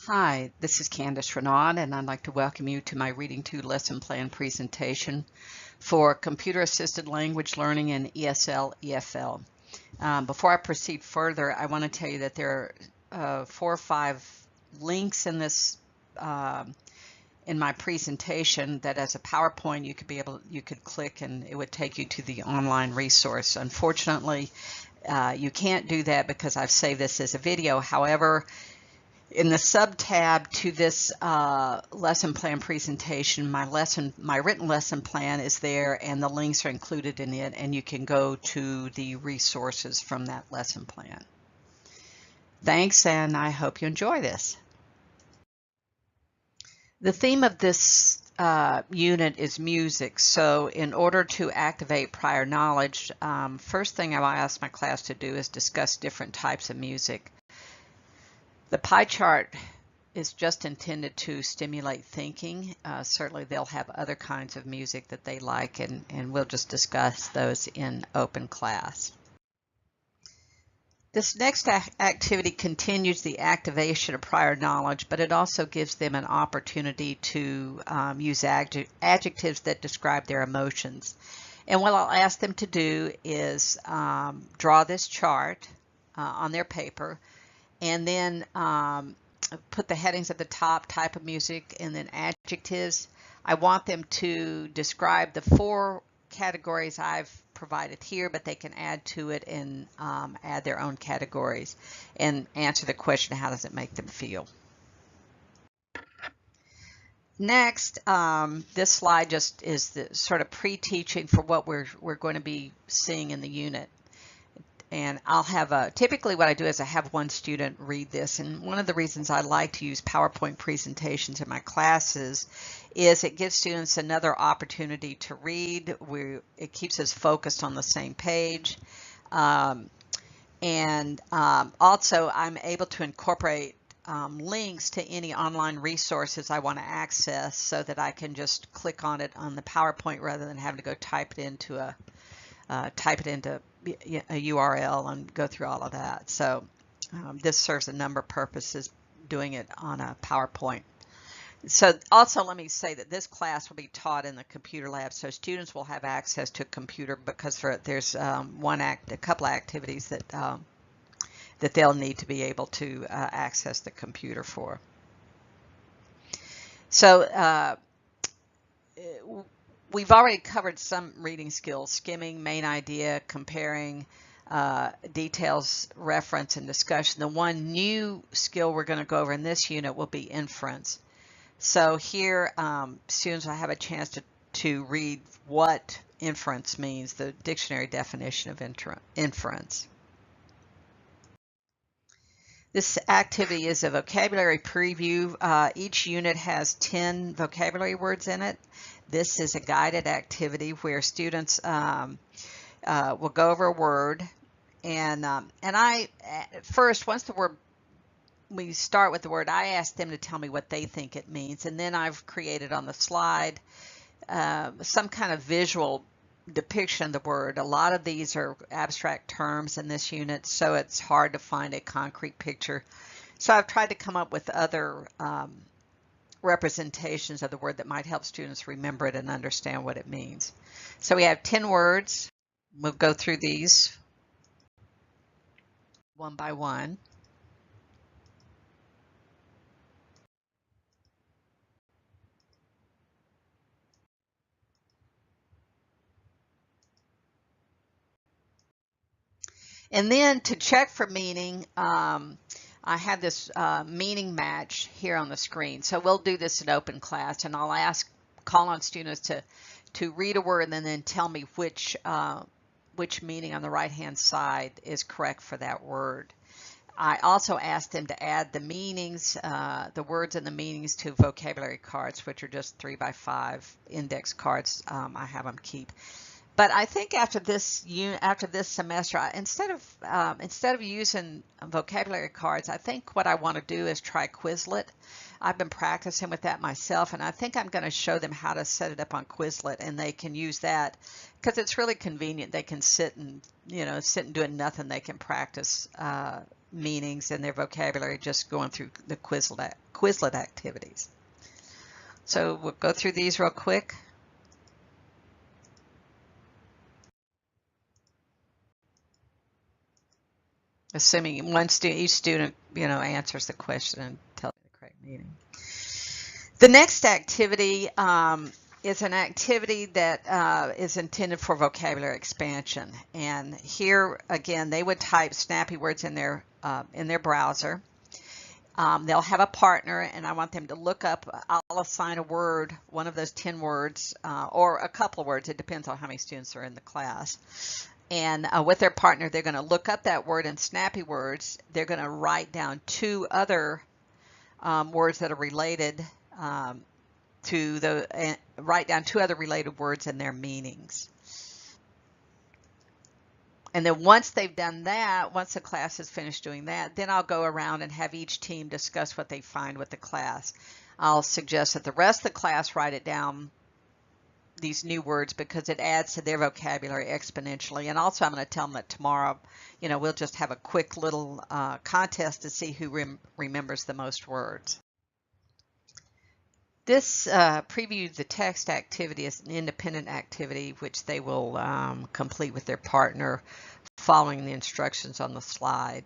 Hi, this is Candace Renaud, and I'd like to welcome you to my Reading 2 lesson plan presentation for Computer Assisted Language Learning in ESL/EFL. Before I proceed further, I want to tell you that there are 4 or 5 links in this in my presentation that as a PowerPoint you could click and it would take you to the online resource. Unfortunately, you can't do that because I've saved this as a video. However, in the sub-tab to this lesson plan presentation, my written lesson plan is there and the links are included in it, and you can go to the resources from that lesson plan. Thanks, and I hope you enjoy this. The theme of this unit is music, so in order to activate prior knowledge, first thing I will ask my class to do is discuss different types of music. The pie chart is just intended to stimulate thinking. Certainly they'll have other kinds of music that they like, and we'll just discuss those in open class. This next activity continues the activation of prior knowledge, but it also gives them an opportunity to use adjectives that describe their emotions. And what I'll ask them to do is draw this chart on their paper, and then put the headings at the top, type of music, and then adjectives. I want them to describe the 4 categories I've provided here, but they can add to it and add their own categories and answer the question, how does it make them feel? Next, this slide just is the sort of pre-teaching for what we're going to be seeing in the unit. And I'll have typically what I do is I have one student read this, and one of the reasons I like to use PowerPoint presentations in my classes is it gives students another opportunity to read. It keeps us focused on the same page, also I'm able to incorporate links to any online resources I want to access so that I can just click on it on the PowerPoint rather than having to go type it into a URL and go through all of that. So this serves a number of purposes doing it on a PowerPoint. So also let me say that this class will be taught in the computer lab, so students will have access to a computer because there's a couple of activities that that they'll need to be able to access the computer for. So we've already covered some reading skills: skimming, main idea, comparing, details, reference, and discussion. The one new skill we're going to go over in this unit will be inference. So here students will have a chance to read what inference means, the dictionary definition of inference. This activity is a vocabulary preview. Each unit has 10 vocabulary words in it. This is a guided activity where students will go over a word, and first, once we start with the word, I ask them to tell me what they think it means, and then I've created on the slide some kind of visual depiction of the word. A lot of these are abstract terms in this unit, so it's hard to find a concrete picture. So I've tried to come up with other representations of the word that might help students remember it and understand what it means. So we have 10 words. We'll go through these one by one. And then to check for meaning, I have this meaning match here on the screen. So we'll do this in open class, and I'll call on students to read a word and then tell me which meaning on the right-hand side is correct for that word. I also asked them to add the meanings, the words and the meanings to vocabulary cards, which are just 3x5 index cards. I have them keep. But I think after this semester, instead of using vocabulary cards, I think what I want to do is try Quizlet. I've been practicing with that myself, and I think I'm going to show them how to set it up on Quizlet, and they can use that because it's really convenient. They can sit and doing nothing. They can practice meanings and their vocabulary just going through the Quizlet Quizlet activities. So we'll go through these real quick. Assuming each student, answers the question and tells the correct meaning. The next activity is an activity that is intended for vocabulary expansion. And here again, they would type snappy words in their browser. They'll have a partner, and I want them to look up. I'll assign a word, one of those 10 words, or a couple of words. It depends on how many students are in the class. And with their partner, they're going to look up that word in snappy words. They're going to write down 2 other words that are related write down 2 other related words and their meanings. And then once they've done that, once the class is finished doing that, then I'll go around and have each team discuss what they find with the class. I'll suggest that the rest of the class write it down, these new words, because it adds to their vocabulary exponentially. And also I'm going to tell them that tomorrow, we'll just have a quick little contest to see who remembers the most words. This preview the text activity is an independent activity which they will complete with their partner following the instructions on the slide.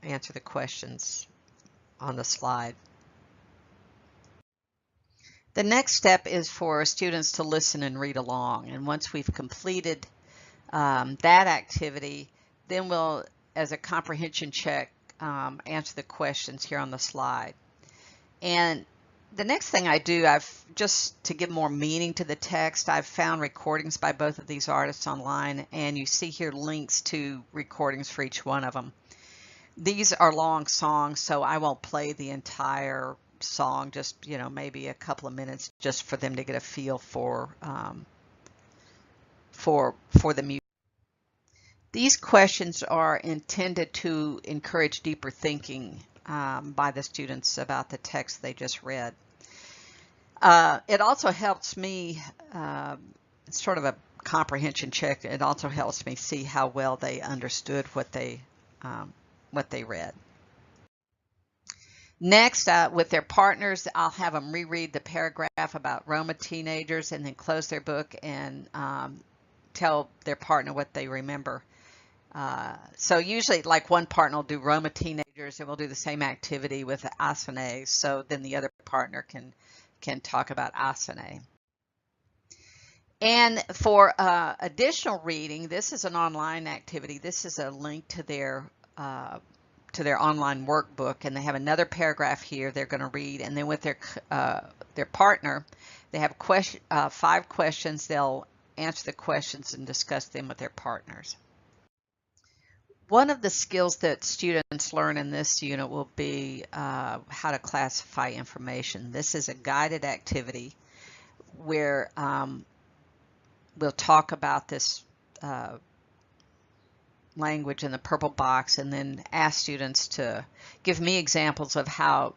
Answer the questions on the slide. The next step is for students to listen and read along. And once we've completed that activity, then we'll, as a comprehension check, answer the questions here on the slide. And the next thing I do, just to give more meaning to the text, I've found recordings by both of these artists online, and you see here links to recordings for each one of them. These are long songs, so I won't play the entire song, just maybe a couple of minutes, just for them to get a feel for the music. These questions are intended to encourage deeper thinking by the students about the text they just read. It also helps me, it's sort of a comprehension check. It also helps me see how well they understood what they read. Next, with their partners, I'll have them reread the paragraph about Roma teenagers and then close their book and tell their partner what they remember. So usually, like, one partner will do Roma teenagers and we'll do the same activity with Asane, so then the other partner can talk about Asane. And for additional reading, this is an online activity. This is a link to their online workbook, and they have another paragraph here they're going to read, and then with their partner, they have 5 questions. They'll answer the questions and discuss them with their partners. One of the skills that students learn in this unit will be how to classify information. This is a guided activity where we'll talk about this language in the purple box and then ask students to give me examples of how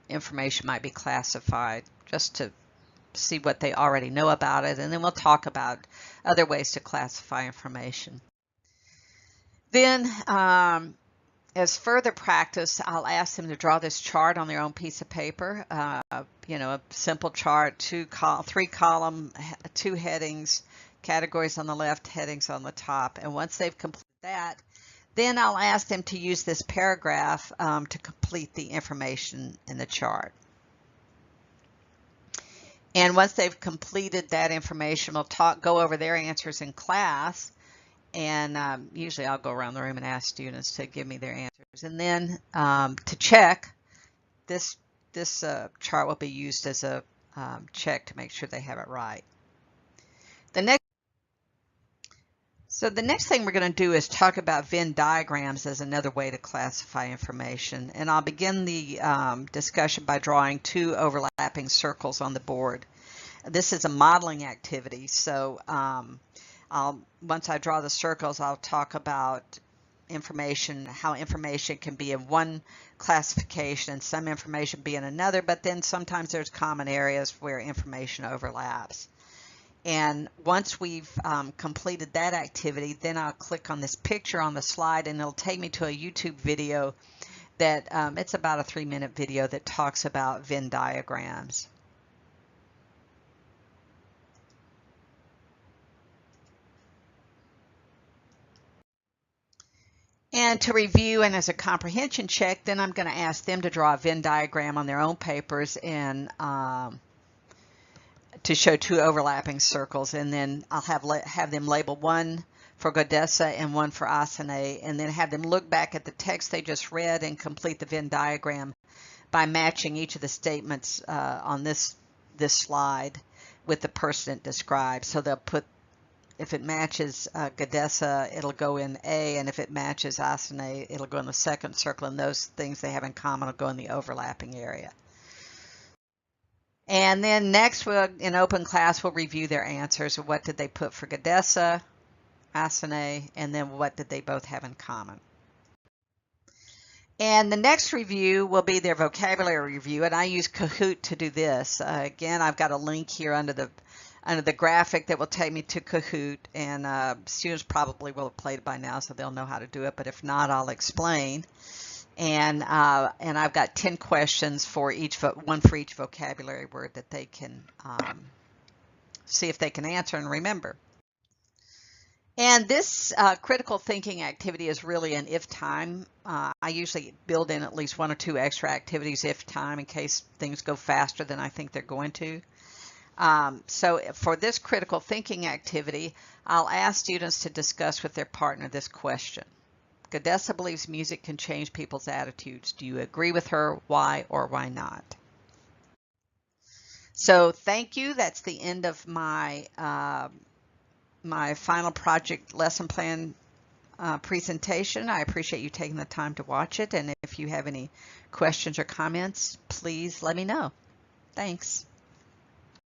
information might be classified, just to see what they already know about it, and then we'll talk about other ways to classify information. Then, as further practice, I'll ask them to draw this chart on their own piece of paper. A simple chart, 3-column, 2 headings, categories on the left, headings on the top. And once they've completed that, then I'll ask them to use this paragraph to complete the information in the chart. And once they've completed that information, we'll go over their answers in class. And usually I'll go around the room and ask students to give me their answers. And then to check, this chart will be used as a check to make sure they have it right. The next thing we're going to do is talk about Venn diagrams as another way to classify information. And I'll begin the discussion by drawing 2 overlapping circles on the board. This is a modeling activity, so once I draw the circles, I'll talk about information, how information can be in one classification and some information be in another, but then sometimes there's common areas where information overlaps. And once we've completed that activity, then I'll click on this picture on the slide and it'll take me to a YouTube video that it's about a 3-minute video that talks about Venn diagrams. And to review and as a comprehension check, then I'm going to ask them to draw a Venn diagram on their own papers and to show 2 overlapping circles, and then I'll have them label one for Godessa and one for Asane, and then have them look back at the text they just read and complete the Venn diagram by matching each of the statements on this slide with the person it describes. So they'll put, if it matches Godessa, it'll go in A, and if it matches Asane, it'll go in the second circle, and those things they have in common will go in the overlapping area. And then next, in open class, we'll review their answers. What did they put for Godessa, Asane, and then what did they both have in common? And the next review will be their vocabulary review, and I use Kahoot to do this. Again, I've got a link here under the graphic that will take me to Kahoot, and students probably will have played it by now, so they'll know how to do it, but if not, I'll explain. And I've got 10 questions for one for each vocabulary word that they can see if they can answer and remember. And this critical thinking activity is really an if time. I usually build in at least 1 or 2 extra activities if time in case things go faster than I think they're going to. So for this critical thinking activity, I'll ask students to discuss with their partner this question. Godessa believes music can change people's attitudes. Do you agree with her? Why or why not? So thank you. That's the end of my my final project lesson plan presentation. I appreciate you taking the time to watch it. And if you have any questions or comments, please let me know. Thanks.